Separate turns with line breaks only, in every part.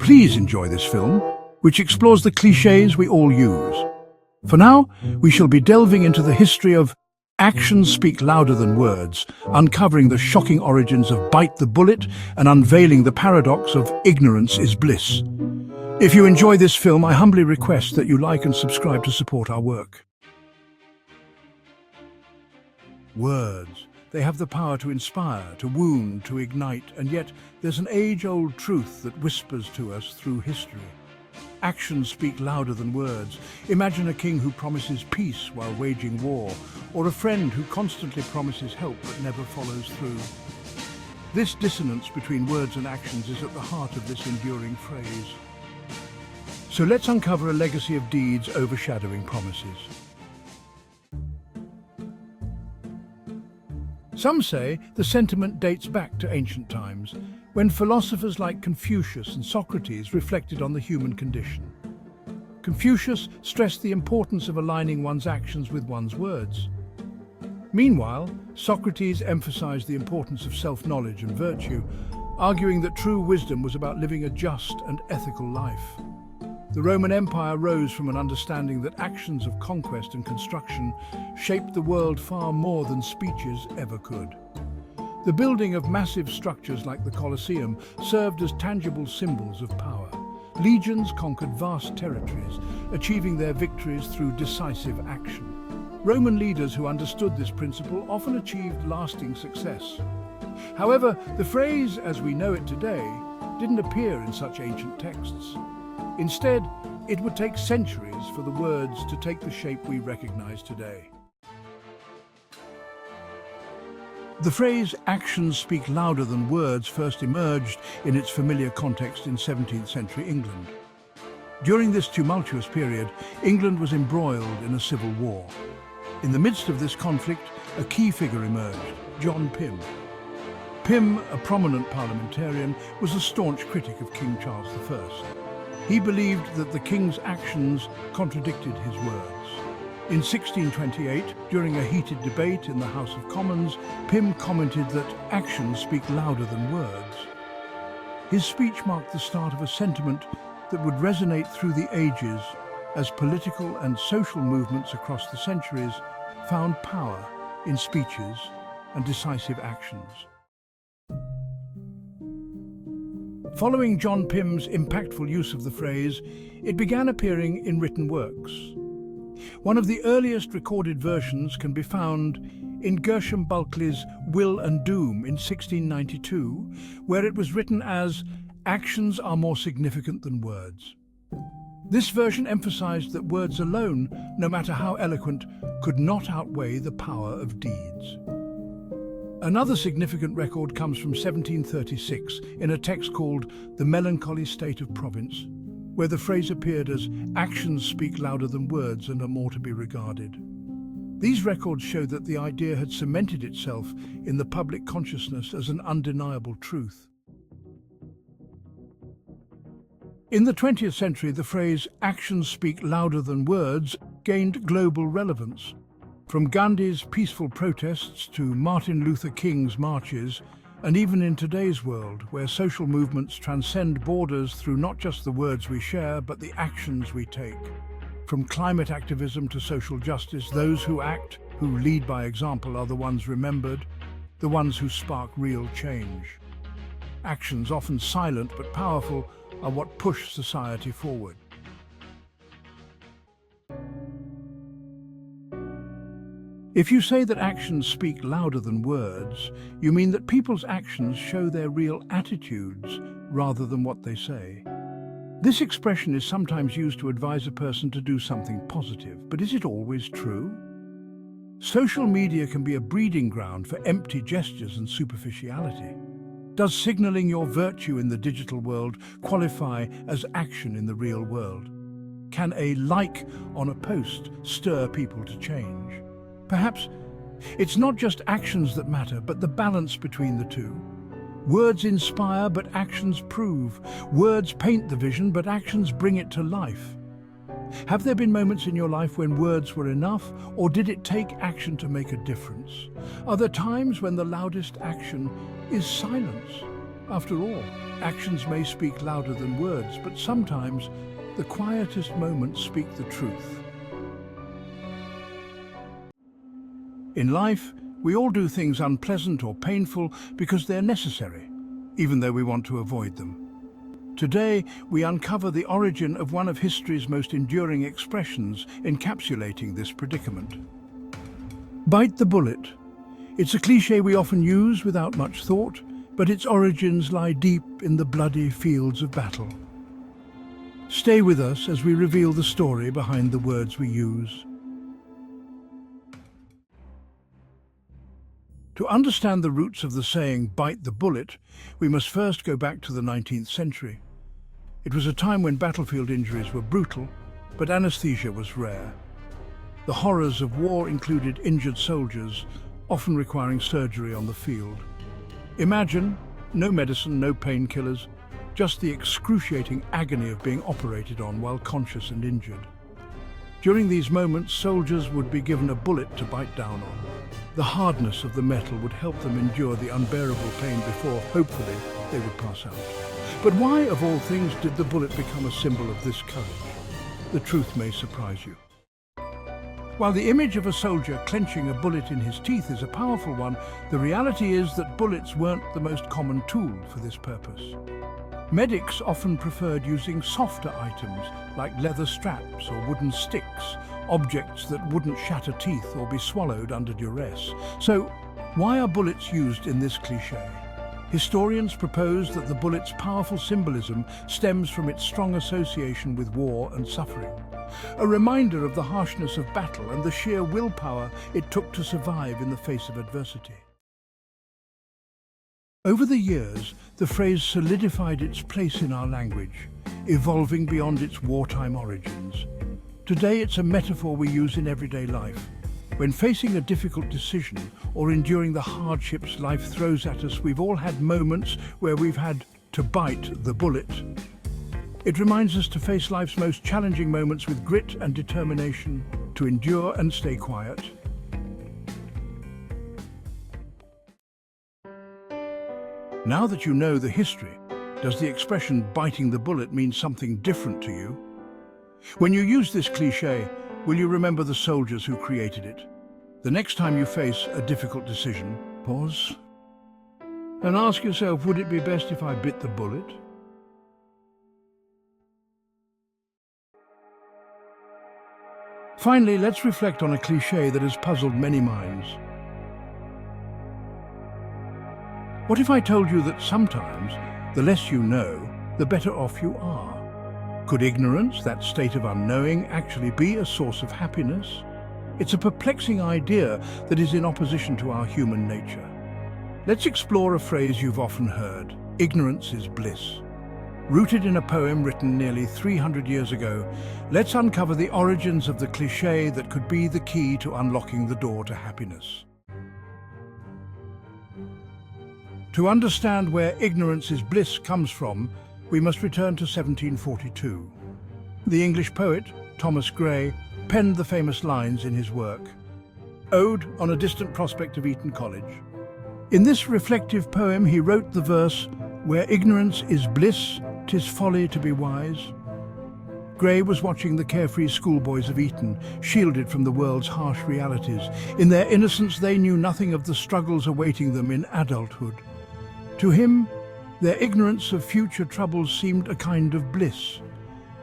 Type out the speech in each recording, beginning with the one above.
Please enjoy this film, which explores the clichés we all use. For now, we shall be delving into the history of actions speak louder than words, uncovering the shocking origins of bite the bullet and unveiling the paradox of ignorance is bliss. If you enjoy this film, I humbly request that you like and subscribe to support our work. Words. They have the power to inspire, to wound, to ignite, and yet there's an age-old truth that whispers to us through history. Actions speak louder than words. Imagine a king who promises peace while waging war, or a friend who constantly promises help but never follows through. This dissonance between words and actions is at the heart of this enduring phrase. So let's uncover a legacy of deeds overshadowing promises. Some say the sentiment dates back to ancient times, when philosophers like Confucius and Socrates reflected on the human condition. Confucius stressed the importance of aligning one's actions with one's words. Meanwhile, Socrates emphasized the importance of self-knowledge and virtue, arguing that true wisdom was about living a just and ethical life. The Roman Empire rose from an understanding that actions of conquest and construction shaped the world far more than speeches ever could. The building of massive structures like the Colosseum served as tangible symbols of power. Legions conquered vast territories, achieving their victories through decisive action. Roman leaders who understood this principle often achieved lasting success. However, the phrase, as we know it today, didn't appear in such ancient texts. Instead, it would take centuries for the words to take the shape we recognize today. The phrase, actions speak louder than words, first emerged in its familiar context in 17th century England. During this tumultuous period, England was embroiled in a civil war. In the midst of this conflict, a key figure emerged, John Pym. Pym, a prominent parliamentarian, was a staunch critic of King Charles I. He believed that the king's actions contradicted his words. In 1628, during a heated debate in the House of Commons, Pym commented that actions speak louder than words. His speech marked the start of a sentiment that would resonate through the ages as political and social movements across the centuries found power in speeches and decisive actions. Following John Pym's impactful use of the phrase, it began appearing in written works. One of the earliest recorded versions can be found in Gershom Bulkeley's Will and Doom in 1692, where it was written as, "Actions are more significant than words." This version emphasized that words alone, no matter how eloquent, could not outweigh the power of deeds. Another significant record comes from 1736 in a text called The Melancholy State of Province, where the phrase appeared as actions speak louder than words and are more to be regarded. These records show that the idea had cemented itself in the public consciousness as an undeniable truth. In the 20th century, the phrase actions speak louder than words gained global relevance. From Gandhi's peaceful protests to Martin Luther King's marches, and even in today's world, where social movements transcend borders through not just the words we share, but the actions we take. From climate activism to social justice, those who act, who lead by example, are the ones remembered, the ones who spark real change. Actions, often silent but powerful, are what push society forward. If you say that actions speak louder than words, you mean that people's actions show their real attitudes rather than what they say. This expression is sometimes used to advise a person to do something positive, but is it always true? Social media can be a breeding ground for empty gestures and superficiality. Does signaling your virtue in the digital world qualify as action in the real world? Can a like on a post stir people to change? Perhaps it's not just actions that matter, but the balance between the two. Words inspire, but actions prove. Words paint the vision, but actions bring it to life. Have there been moments in your life when words were enough, or did it take action to make a difference? Are there times when the loudest action is silence? After all, actions may speak louder than words, but sometimes the quietest moments speak the truth. In life, we all do things unpleasant or painful because they're necessary, even though we want to avoid them. Today, we uncover the origin of one of history's most enduring expressions, encapsulating this predicament. Bite the bullet. It's a cliché we often use without much thought, but its origins lie deep in the bloody fields of battle. Stay with us as we reveal the story behind the words we use. To understand the roots of the saying, "bite the bullet," we must first go back to the 19th century. It was a time when battlefield injuries were brutal, but anesthesia was rare. The horrors of war included injured soldiers, often requiring surgery on the field. Imagine, no medicine, no painkillers, just the excruciating agony of being operated on while conscious and injured. During these moments, soldiers would be given a bullet to bite down on. The hardness of the metal would help them endure the unbearable pain before, hopefully, they would pass out. But why, of all things, did the bullet become a symbol of this courage? The truth may surprise you. While the image of a soldier clenching a bullet in his teeth is a powerful one, the reality is that bullets weren't the most common tool for this purpose. Medics often preferred using softer items like leather straps or wooden sticks, objects that wouldn't shatter teeth or be swallowed under duress. So, why are bullets used in this cliché? Historians propose that the bullet's powerful symbolism stems from its strong association with war and suffering, a reminder of the harshness of battle and the sheer willpower it took to survive in the face of adversity. Over the years, the phrase solidified its place in our language, evolving beyond its wartime origins. Today, it's a metaphor we use in everyday life. When facing a difficult decision or enduring the hardships life throws at us, we've all had moments where we've had to bite the bullet. It reminds us to face life's most challenging moments with grit and determination, to endure and stay quiet. Now that you know the history, does the expression "biting the bullet" mean something different to you? When you use this cliché, will you remember the soldiers who created it? The next time you face a difficult decision, pause and ask yourself, would it be best if I bit the bullet? Finally, let's reflect on a cliché that has puzzled many minds. What if I told you that sometimes the less you know, the better off you are? Could ignorance, that state of unknowing, actually be a source of happiness? It's a perplexing idea that is in opposition to our human nature. Let's explore a phrase you've often heard: ignorance is bliss. Rooted in a poem written nearly 300 years ago, let's uncover the origins of the cliché that could be the key to unlocking the door to happiness. To understand where ignorance is bliss comes from, we must return to 1742. The English poet, Thomas Gray, penned the famous lines in his work, Ode on a Distant Prospect of Eton College. In this reflective poem, he wrote the verse, "Where ignorance is bliss, 'tis folly to be wise." Gray was watching the carefree schoolboys of Eton, shielded from the world's harsh realities. In their innocence, they knew nothing of the struggles awaiting them in adulthood. To him, their ignorance of future troubles seemed a kind of bliss.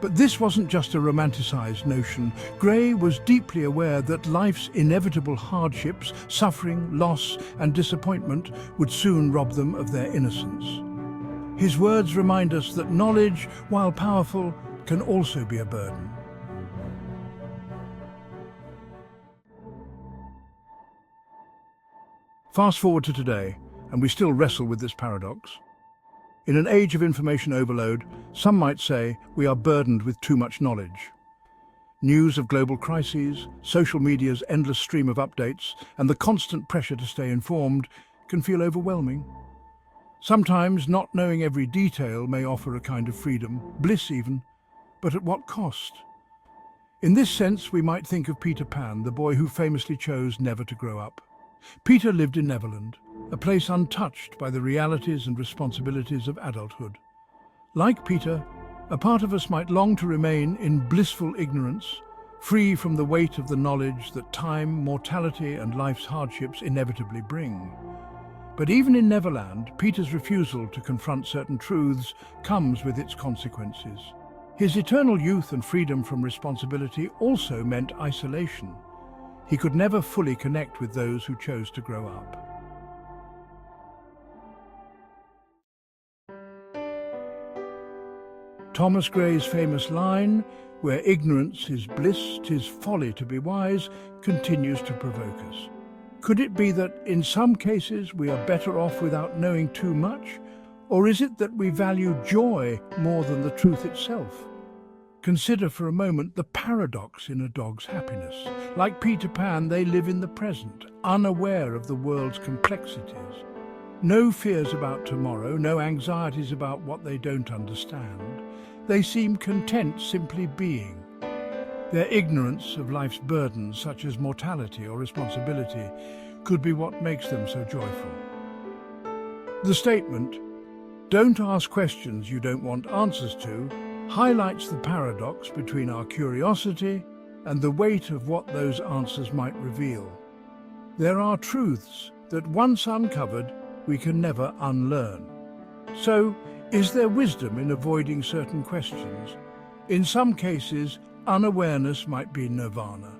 But this wasn't just a romanticized notion. Gray was deeply aware that life's inevitable hardships, suffering, loss, and disappointment would soon rob them of their innocence. His words remind us that knowledge, while powerful, can also be a burden. Fast forward to today, and we still wrestle with this paradox. In an age of information overload, some might say we are burdened with too much knowledge. News of global crises, social media's endless stream of updates, and the constant pressure to stay informed can feel overwhelming. Sometimes not knowing every detail may offer a kind of freedom, bliss even, but at what cost? In this sense, we might think of Peter Pan, the boy who famously chose never to grow up. Peter lived in Neverland, a place untouched by the realities and responsibilities of adulthood. Like Peter, a part of us might long to remain in blissful ignorance, free from the weight of the knowledge that time, mortality, and life's hardships inevitably bring. But even in Neverland, Peter's refusal to confront certain truths comes with its consequences. His eternal youth and freedom from responsibility also meant isolation. He could never fully connect with those who chose to grow up. Thomas Gray's famous line, "Where ignorance is bliss, 'tis folly to be wise," continues to provoke us. Could it be that in some cases we are better off without knowing too much? Or is it that we value joy more than the truth itself? Consider for a moment the paradox in a dog's happiness. Like Peter Pan, they live in the present, unaware of the world's complexities. No fears about tomorrow, no anxieties about what they don't understand. They seem content simply being. Their ignorance of life's burdens, such as mortality or responsibility, could be what makes them so joyful. The statement, "Don't ask questions you don't want answers to," highlights the paradox between our curiosity and the weight of what those answers might reveal. There are truths that once uncovered, we can never unlearn. So, is there wisdom in avoiding certain questions? In some cases, unawareness might be nirvana.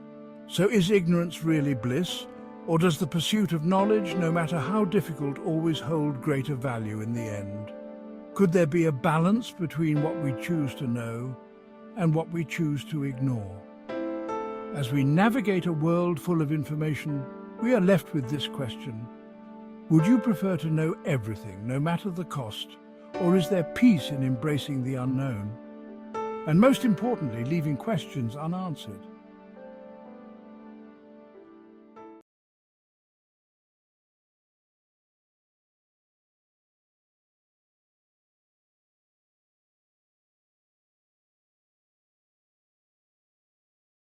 So is ignorance really bliss? Or does the pursuit of knowledge, no matter how difficult, always hold greater value in the end? Could there be a balance between what we choose to know and what we choose to ignore? As we navigate a world full of information, we are left with this question. Would you prefer to know everything, no matter the cost? Or is there peace in embracing the unknown? And most importantly, leaving questions unanswered?